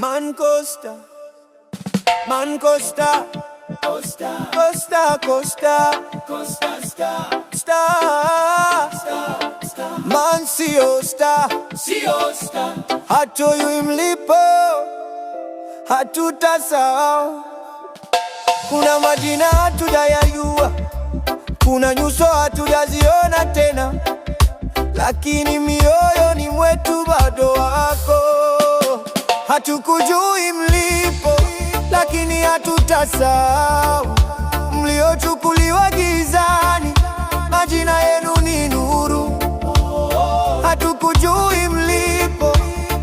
Man Costa, Man Costa, Costa, Costa, Costa, Costa, Star, Star, Star, Star. Man sio star, sio star. Hatoyui mlipo, hatutasahau. Kuna majina hatujayajua, kuna nyuso hatujaziona tena, lakini mioyoni mwetu bado wako. Hatukujui mlipo, lakini hatutasahau. Mliochukuliwa gizani, majina yenu ni nuru. Hatukujui mlipo,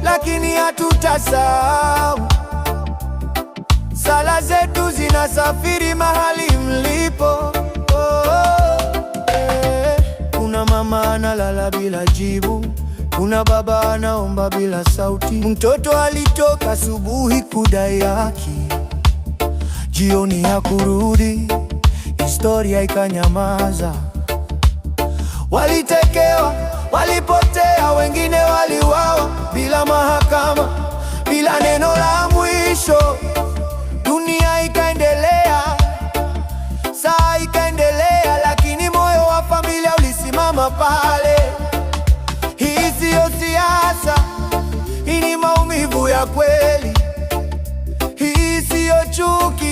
lakini hatutasahau. Sala zetu zinasafiri mahali mlipo. Kuna mama analala bila jibu, kuna baba anaomba bila sauti. Mtoto alitoka asubuhi kudai haki, jioni ya kurudi, historia ikanyamaza. Walitekewa, walipotea, wengine waliuawa bila mahakama, bila neno la mwisho. Dunia ikaendelea, saa ikaendelea, lakini moyo wa familia ulisimama pale. Hii siyo siasa, hii ni maumivu ya kweli. Hii siyo chuki,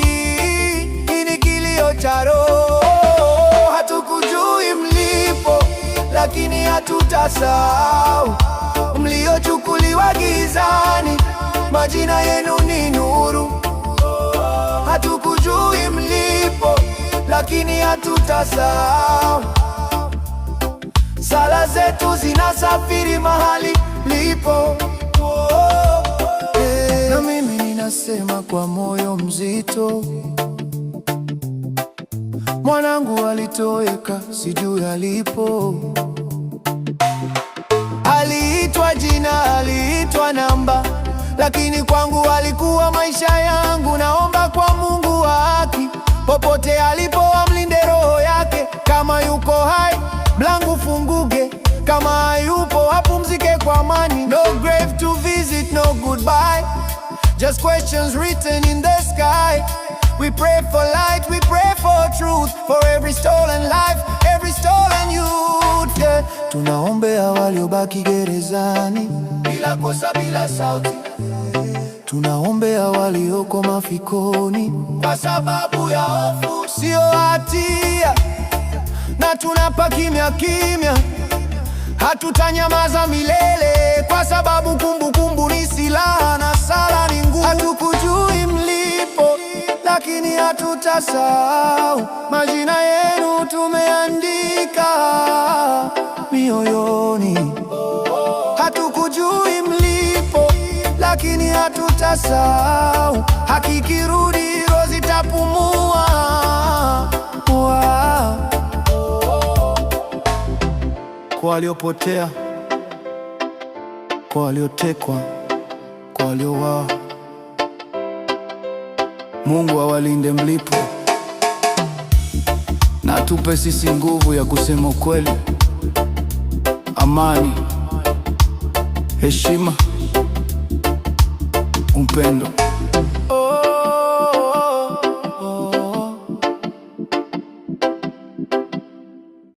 hii ni kilio cha roho. Hatukujui mlipo, lakini hatutasahau. Mliochukuliwa gizani, majina yenu ni nuru. Hatukujui mlipo, lakini hatutasahau. Sala zetu zinasafiri mahali lipo. Na mimi ninasema kwa moyo mzito, mwanangu alitoweka, sijui alipo. Aliitwa jina, aliitwa namba, lakini kwangu alikuwa maisha yangu. Naomba kwa Mungu wa haki, popote alipo amlinde roho yake. Kama yuko hai, mlango funguke; kama hayupo, apumzike kwa amani. No grave to visit, no goodbye, just questions written in the sky. We pray for light, we pray for truth, for every stolen life, every stolen youth, yeah. Tunaombea waliobaki gerezani, bila kosa, bila sauti. Tunaombea walioko mafikoni, kwa sababu ya hofu sio hatia. Na tunapa kimya kimya, hatutanyamaza milele, kwa sababu kumbukumbu ni silaha na sala ni nguvu. Hatukujui mlipo, lakini hatutasahau. Majina yenu tumeandika mioyoni. Hatukujui mlipo, lakini hatutasahau. Haki ikirudi, roho zitapumua. Kwa waliopotea, kwa waliotekwa, kwa waliouawa, Mungu awalinde mlipo, na atupe sisi nguvu ya kusema ukweli, amani, heshima, upendo.